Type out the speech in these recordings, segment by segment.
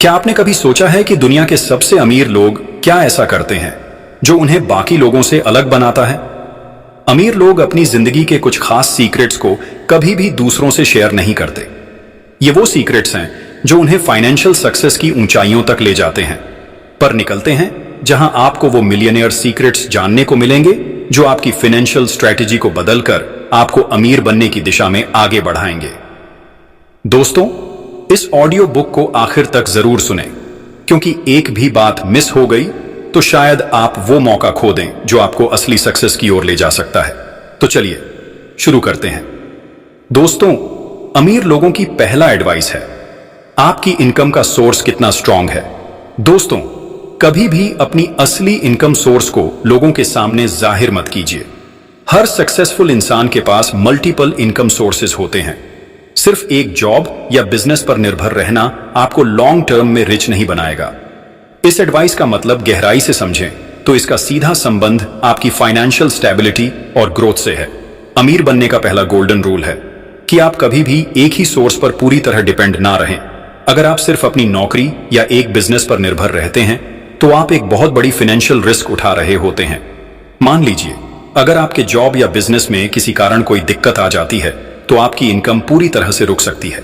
क्या आपने कभी सोचा है कि दुनिया के सबसे अमीर लोग क्या ऐसा करते हैं जो उन्हें बाकी लोगों से अलग बनाता है? अमीर लोग अपनी जिंदगी के कुछ खास सीक्रेट्स को कभी भी दूसरों से शेयर नहीं करते। ये वो सीक्रेट्स हैं जो उन्हें फाइनेंशियल सक्सेस की ऊंचाइयों तक ले जाते हैं, पर निकलते हैं जहां आपको वो मिलियनेयर सीक्रेट्स जानने को मिलेंगे जो आपकी फाइनेंशियल स्ट्रेटेजी को बदलकर आपको अमीर बनने की दिशा में आगे बढ़ाएंगे। दोस्तों, इस ऑडियो बुक को आखिर तक जरूर सुनें, क्योंकि एक भी बात मिस हो गई तो शायद आप वो मौका खो दें जो आपको असली सक्सेस की ओर ले जा सकता है। तो चलिए शुरू करते हैं। दोस्तों, अमीर लोगों की पहला एडवाइस है, आपकी इनकम का सोर्स कितना स्ट्रांग है। दोस्तों, कभी भी अपनी असली इनकम सोर्स को लोगों के सामने जाहिर मत कीजिए। हर सक्सेसफुल इंसान के पास मल्टीपल इनकम सोर्सेज होते हैं। सिर्फ एक जॉब या बिजनेस पर निर्भर रहना आपको लॉन्ग टर्म में रिच नहीं बनाएगा। इस एडवाइस का मतलब गहराई से समझें तो इसका सीधा संबंध आपकी फाइनेंशियल स्टेबिलिटी और ग्रोथ से है। अमीर बनने का पहला गोल्डन रूल है कि आप कभी भी एक ही सोर्स पर पूरी तरह डिपेंड ना रहें। अगर आप सिर्फ अपनी नौकरी या एक बिजनेस पर निर्भर रहते हैं तो आप एक बहुत बड़ी फाइनेंशियल रिस्क उठा रहे होते हैं। मान लीजिए, अगर आपके जॉब या बिजनेस में किसी कारण कोई दिक्कत आ जाती है तो आपकी इनकम पूरी तरह से रुक सकती है।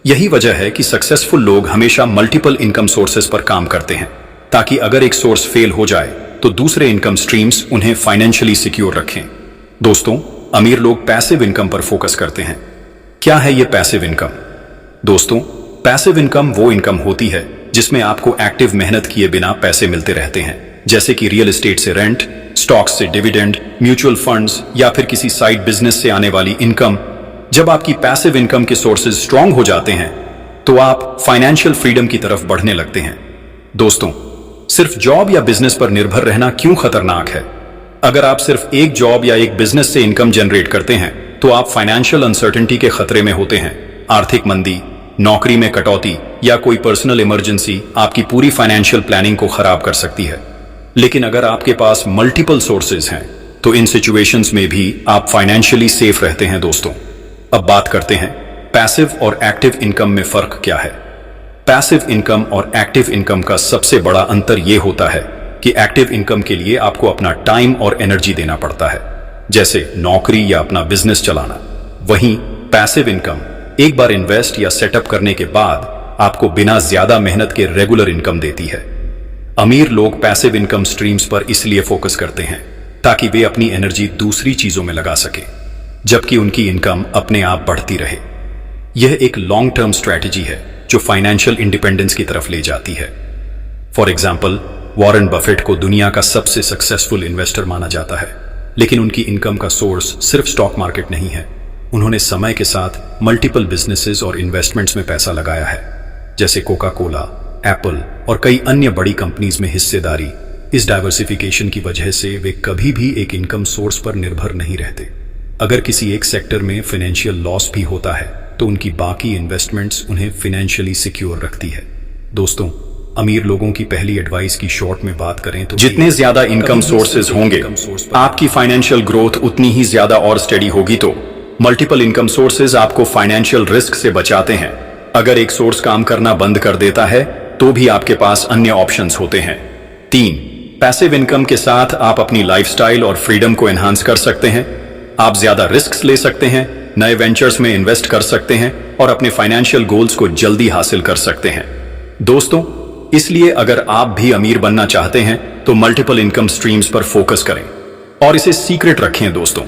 यही वजह है कि सक्सेसफुल लोग हमेशा मल्टीपल इनकम सोर्सेज पर काम करते हैं, ताकि अगर एक सोर्स फेल हो जाए तो दूसरे इनकम स्ट्रीम्स उन्हें फाइनेंशियली सिक्योर रखें। दोस्तों, अमीर लोग पैसिव इनकम पर फोकस करते हैं। क्या है ये पैसिव इनकम? दोस्तों, पैसिव इनकम वो इनकम होती है जिसमें आपको एक्टिव मेहनत किए बिना पैसे मिलते रहते हैं, जैसे कि रियल एस्टेट से रेंट, स्टॉक्स से डिविडेंड, म्यूचुअल फंड्स या फिर किसी साइड बिजनेस से आने वाली इनकम। जब आपकी पैसिव इनकम के सोर्सेज स्ट्रांग हो जाते हैं तो आप फाइनेंशियल फ्रीडम की तरफ बढ़ने लगते हैं। दोस्तों, सिर्फ जॉब या बिजनेस पर निर्भर रहना क्यों खतरनाक है? अगर आप सिर्फ एक जॉब या एक बिजनेस से इनकम जनरेट करते हैं तो आप फाइनेंशियल अनसर्टेनिटी के खतरे में होते हैं। आर्थिक मंदी, नौकरी में कटौती या कोई पर्सनल इमरजेंसी आपकी पूरी फाइनेंशियल प्लानिंग को खराब कर सकती है। लेकिन अगर आपके पास मल्टीपल सोर्सेज हैं तो इन सिचुएशंस में भी आप फाइनेंशियली सेफ रहते हैं। दोस्तों, अब बात करते हैं पैसिव और एक्टिव इनकम में फर्क क्या है। पैसिव इनकम और एक्टिव इनकम का सबसे बड़ा अंतर यह होता है कि एक्टिव इनकम के लिए आपको अपना टाइम और एनर्जी देना पड़ता है, जैसे नौकरी या अपना बिजनेस चलाना। वहीं पैसिव इनकम एक बार इन्वेस्ट या सेटअप करने के बाद आपको बिना ज्यादा मेहनत के रेगुलर इनकम देती है। अमीर लोग पैसिव इनकम स्ट्रीम्स पर इसलिए फोकस करते हैं ताकि वे अपनी एनर्जी दूसरी चीजों में लगा सके, जबकि उनकी इनकम अपने आप बढ़ती रहे। यह एक लॉन्ग टर्म स्ट्रैटेजी है जो फाइनेंशियल इंडिपेंडेंस की तरफ ले जाती है। फॉर एग्जाम्पल, वॉरेन बफेट को दुनिया का सबसे सक्सेसफुल इन्वेस्टर माना जाता है, लेकिन उनकी इनकम का सोर्स सिर्फ स्टॉक मार्केट नहीं है। उन्होंने समय के साथ मल्टीपल बिजनेसेस और इन्वेस्टमेंट्स में पैसा लगाया है, जैसे कोका कोला, एप्पल और कई अन्य बड़ी कंपनीज में हिस्सेदारी। इस डाइवर्सिफिकेशन की वजह से वे कभी भी एक इनकम सोर्स पर निर्भर नहीं रहते। अगर किसी एक सेक्टर में फाइनेंशियल लॉस भी होता है तो उनकी बाकी इन्वेस्टमेंट्स उन्हें फाइनेंशियली सिक्योर रखती है। दोस्तों, अमीर लोगों की पहली एडवाइस की शॉर्ट में बात करें तो जितने ज्यादा इनकम सोर्सेज होंगे आपकी फाइनेंशियल ग्रोथ उतनी ही ज्यादा और स्टेडी होगी। तो मल्टीपल इनकम सोर्सेज आपको फाइनेंशियल रिस्क से बचाते हैं। अगर एक सोर्स काम करना बंद कर देता है तो भी आपके पास अन्य ऑप्शंस होते हैं। 3, पैसिव इनकम के साथ आप अपनी लाइफस्टाइल और फ्रीडम को एनहांस कर सकते हैं। आप ज्यादा रिस्क ले सकते हैं, नए वेंचर्स में इन्वेस्ट कर सकते हैं और अपने फाइनेंशियल गोल्स को जल्दी हासिल कर सकते हैं। दोस्तों, इसलिए अगर आप भी अमीर बनना चाहते हैं तो मल्टीपल इनकम स्ट्रीम्स पर फोकस करें और इसे सीक्रेट रखें। दोस्तों,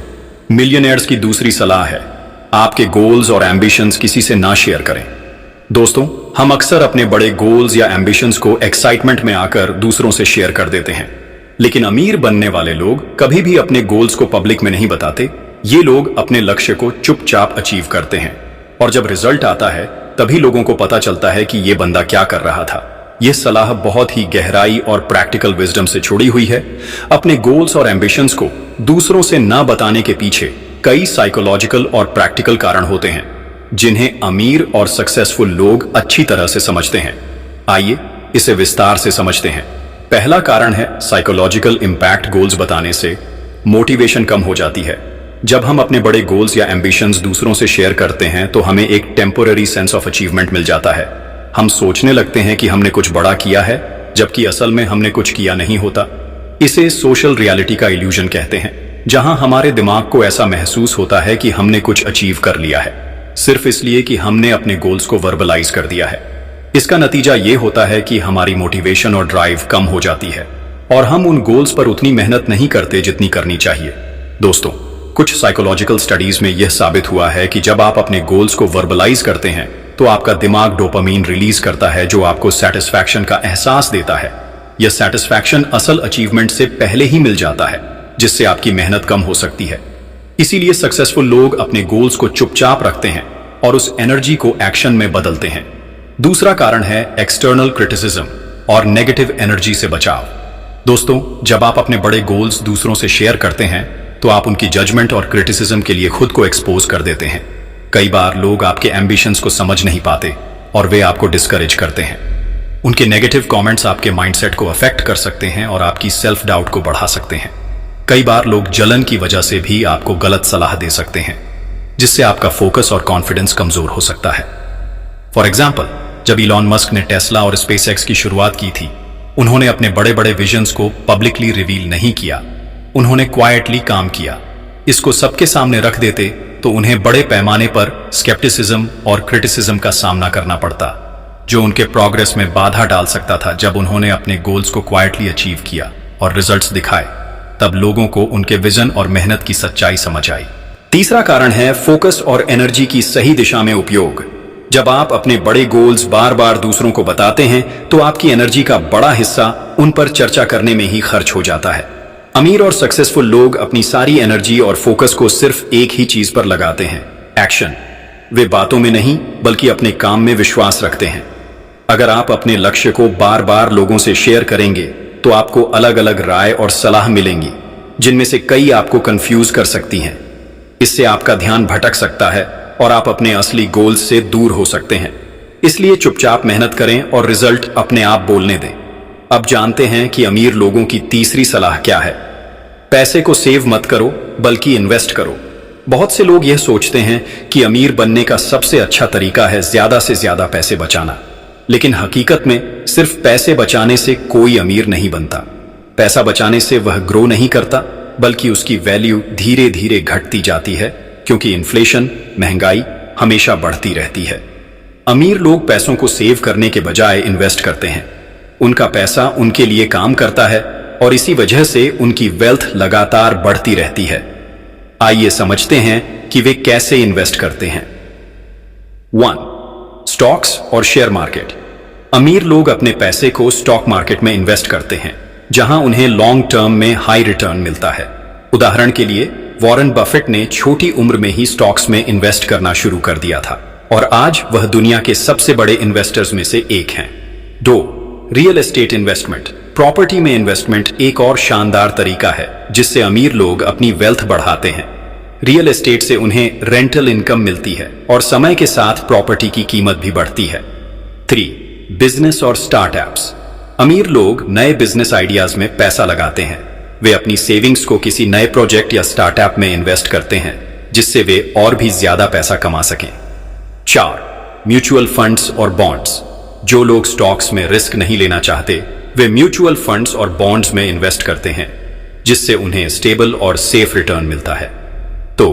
मिलियनेयर्स की दूसरी सलाह है, आपके गोल्स और एम्बिशंस किसी से ना शेयर करें। दोस्तों, हम अक्सर अपने बड़े गोल्स या एम्बिशंस को एक्साइटमेंट में आकर दूसरों से शेयर कर देते हैं, लेकिन अमीर बनने वाले लोग कभी भी अपने गोल्स को पब्लिक में नहीं बताते। ये लोग अपने लक्ष्य को चुपचाप अचीव करते हैं और जब रिजल्ट आता है तभी लोगों को पता चलता है कि ये बंदा क्या कर रहा था। यह सलाह बहुत ही गहराई और प्रैक्टिकल विजडम से जुड़ी हुई है। अपने गोल्स और एम्बिशंस को दूसरों से ना बताने के पीछे कई साइकोलॉजिकल और प्रैक्टिकल कारण होते हैं जिन्हें अमीर और सक्सेसफुल लोग अच्छी तरह से समझते हैं। आइए इसे विस्तार से समझते हैं। पहला कारण है साइकोलॉजिकल इम्पैक्ट। गोल्स बताने से मोटिवेशन कम हो जाती है। जब हम अपने बड़े गोल्स या एम्बिशंस दूसरों से शेयर करते हैं तो हमें एक टेम्पोररी सेंस ऑफ अचीवमेंट मिल जाता है। हम सोचने लगते हैं कि हमने कुछ बड़ा किया है, जबकि असल में हमने कुछ किया नहीं होता। इसे सोशल रियलिटी का इल्यूजन कहते हैं, जहां हमारे दिमाग को ऐसा महसूस होता है कि हमने कुछ अचीव कर लिया है, सिर्फ इसलिए कि हमने अपने गोल्स को वर्बलाइज कर दिया है। इसका नतीजा ये होता है कि हमारी मोटिवेशन और ड्राइव कम हो जाती है और हम उन गोल्स पर उतनी मेहनत नहीं करते जितनी करनी चाहिए। दोस्तों, कुछ साइकोलॉजिकल स्टडीज में यह साबित हुआ है कि जब आप अपने गोल्स को वर्बलाइज करते हैं तो आपका दिमाग डोपामीन रिलीज करता है, जो आपको सेटिस्फैक्शन का एहसास देता है। यह सेटिस्फैक्शन असल अचीवमेंट से पहले ही मिल जाता है, जिससे आपकी मेहनत कम हो सकती है। इसीलिए सक्सेसफुल लोग अपने गोल्स को चुपचाप रखते हैं और उस एनर्जी को एक्शन में बदलते हैं। दूसरा कारण है एक्सटर्नल क्रिटिसिज्म और नेगेटिव एनर्जी से बचाव। दोस्तों, जब आप अपने बड़े गोल्स दूसरों से शेयर करते हैं तो आप उनकी जजमेंट और क्रिटिसिज्म के लिए खुद को एक्सपोज कर देते हैं। कई बार लोग आपके एम्बिशंस को समझ नहीं पाते और वे आपको डिस्करेज करते हैं। उनके नेगेटिव कमेंट्स आपके माइंडसेट को अफेक्ट कर सकते हैं और आपकी सेल्फ डाउट को बढ़ा सकते हैं। कई बार लोग जलन की वजह से भी आपको गलत सलाह दे सकते हैं, जिससे आपका फोकस और कॉन्फिडेंस कमजोर हो सकता है। फॉर एग्जाम्पल, जब इलॉन मस्क ने टेस्ला और स्पेसएक्स की शुरुआत की थी, उन्होंने अपने बड़े बड़े विजन्स को पब्लिकली रिवील नहीं किया। उन्होंने क्वाइटली काम किया। इसको सबके सामने रख देते तो उन्हें बड़े पैमाने पर स्केप्टिसिज्म और क्रिटिसिज्म का सामना करना पड़ता, जो उनके प्रोग्रेस में बाधा डाल सकता था। जब उन्होंने अपने गोल्स को क्वाइटली अचीव किया और रिजल्ट्स दिखाए, तब लोगों को उनके विजन और मेहनत की सच्चाई समझ आई। तीसरा कारण है फोकस और एनर्जी की सही दिशा में उपयोग। जब आप अपने बड़े गोल्स बार बार दूसरों को बताते हैं तो आपकी एनर्जी का बड़ा हिस्सा उन पर चर्चा करने में ही खर्च हो जाता है। अमीर और सक्सेसफुल लोग अपनी सारी एनर्जी और फोकस को सिर्फ एक ही चीज पर लगाते हैं, एक्शन। वे बातों में नहीं बल्कि अपने काम में विश्वास रखते हैं। अगर आप अपने लक्ष्य को बार बार लोगों से शेयर करेंगे तो आपको अलग अलग राय और सलाह मिलेंगी, जिनमें से कई आपको कंफ्यूज कर सकती हैं। इससे आपका ध्यान भटक सकता है और आप अपने असली गोल्स से दूर हो सकते हैं। इसलिए चुपचाप मेहनत करें और रिजल्ट अपने आप बोलने दें। अब जानते हैं कि अमीर लोगों की तीसरी सलाह क्या है। पैसे को सेव मत करो बल्कि इन्वेस्ट करो। बहुत से लोग यह सोचते हैं कि अमीर बनने का सबसे अच्छा तरीका है ज्यादा से ज्यादा पैसे बचाना, लेकिन हकीकत में सिर्फ पैसे बचाने से कोई अमीर नहीं बनता। पैसा बचाने से वह ग्रो नहीं करता, बल्कि उसकी वैल्यू धीरे धीरे घटती जाती है, क्योंकि इन्फ्लेशन, महंगाई हमेशा बढ़ती रहती है। अमीर लोग पैसों को सेव करने के बजाय इन्वेस्ट करते हैं। उनका पैसा उनके लिए काम करता है और इसी वजह से उनकी वेल्थ लगातार बढ़ती रहती है। आइए समझते हैं कि वे कैसे इन्वेस्ट करते हैं। 1. स्टॉक्स और शेयर मार्केट। अमीर लोग अपने पैसे को स्टॉक मार्केट में इन्वेस्ट करते हैं, जहां उन्हें लॉन्ग टर्म में हाई रिटर्न मिलता है। उदाहरण के लिए, वॉरेन बफेट ने छोटी उम्र में ही स्टॉक्स में इन्वेस्ट करना शुरू कर दिया था और आज वह दुनिया के सबसे बड़े इन्वेस्टर्स में से एक हैं। 2. Real estate investment. प्रॉपर्टी में इन्वेस्टमेंट एक और शानदार तरीका है जिससे अमीर लोग अपनी वेल्थ बढ़ाते हैं। रियल एस्टेट से उन्हें रेंटल इनकम मिलती है और समय के साथ प्रॉपर्टी की कीमत भी बढ़ती है। 3. बिजनेस और स्टार्टअप्स। अमीर लोग नए बिजनेस आइडियाज में पैसा लगाते हैं। वे अपनी सेविंग्स को किसी नए प्रोजेक्ट या स्टार्टअप में इन्वेस्ट करते हैं, जिससे वे और भी ज्यादा पैसा कमा सकें। 4. म्यूचुअल फंड्स और बॉन्ड्स। जो लोग स्टॉक्स में रिस्क नहीं लेना चाहते, वे म्यूचुअल फंड्स और बॉन्ड्स में इन्वेस्ट करते हैं, जिससे उन्हें स्टेबल और सेफ रिटर्न मिलता है। तो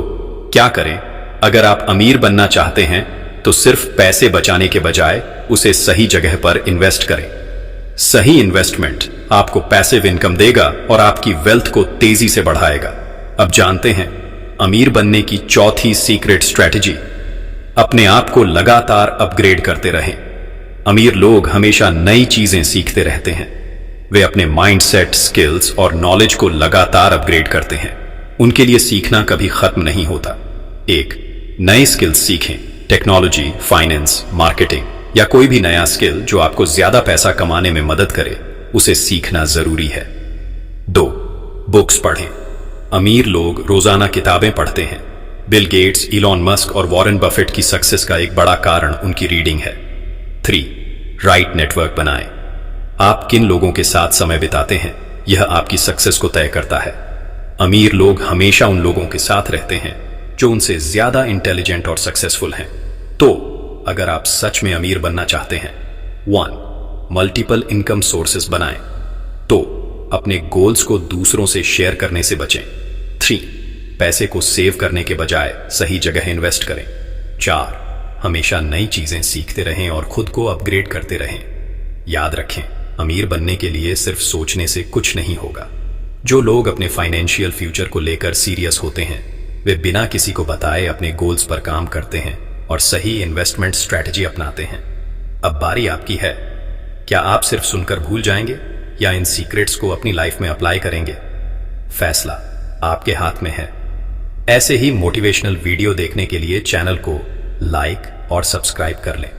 क्या करें? अगर आप अमीर बनना चाहते हैं तो सिर्फ पैसे बचाने के बजाय उसे सही जगह पर इन्वेस्ट करें। सही इन्वेस्टमेंट आपको पैसिव इनकम देगा और आपकी वेल्थ को तेजी से बढ़ाएगा। अब जानते हैं अमीर बनने की चौथी सीक्रेट स्ट्रेटजी। अपने आप को लगातार अपग्रेड करते रहें। अमीर लोग हमेशा नई चीजें सीखते रहते हैं। वे अपने माइंडसेट, स्किल्स और नॉलेज को लगातार अपग्रेड करते हैं। उनके लिए सीखना कभी खत्म नहीं होता। एक, नए स्किल्स सीखें। टेक्नोलॉजी, फाइनेंस, मार्केटिंग या कोई भी नया स्किल जो आपको ज्यादा पैसा कमाने में मदद करे, उसे सीखना जरूरी है। 2, बुक्स पढ़ें। अमीर लोग रोजाना किताबें पढ़ते हैं। बिल गेट्स, इलॉन मस्क और वॉरेन बफेट की सक्सेस का एक बड़ा कारण उनकी रीडिंग है। 3, राइट नेटवर्क बनाएं। आप किन लोगों के साथ समय बिताते हैं, यह आपकी सक्सेस को तय करता है। अमीर लोग हमेशा उन लोगों के साथ रहते हैं जो उनसे ज्यादा इंटेलिजेंट और सक्सेसफुल हैं। तो अगर आप सच में अमीर बनना चाहते हैं 1. मल्टीपल इनकम सोर्सेस बनाएं। 2. अपने गोल्स को दूसरों से शेयर करने से बचें। 3. पैसे को सेव करने के बजाय सही जगह इन्वेस्ट करें। 4. हमेशा नई चीजें सीखते रहें और खुद को अपग्रेड करते रहें। याद रखें, अमीर बनने के लिए सिर्फ सोचने से कुछ नहीं होगा। जो लोग अपने फाइनेंशियल फ्यूचर को लेकर सीरियस होते हैं, वे बिना किसी को बताए अपने गोल्स पर काम करते हैं और सही इन्वेस्टमेंट स्ट्रैटेजी अपनाते हैं। अब बारी आपकी है। क्या आप सिर्फ सुनकर भूल जाएंगे या इन सीक्रेट्स को अपनी लाइफ में अप्लाई करेंगे? फैसला आपके हाथ में है। ऐसे ही मोटिवेशनल वीडियो देखने के लिए चैनल को लाइक और सब्सक्राइब कर लें।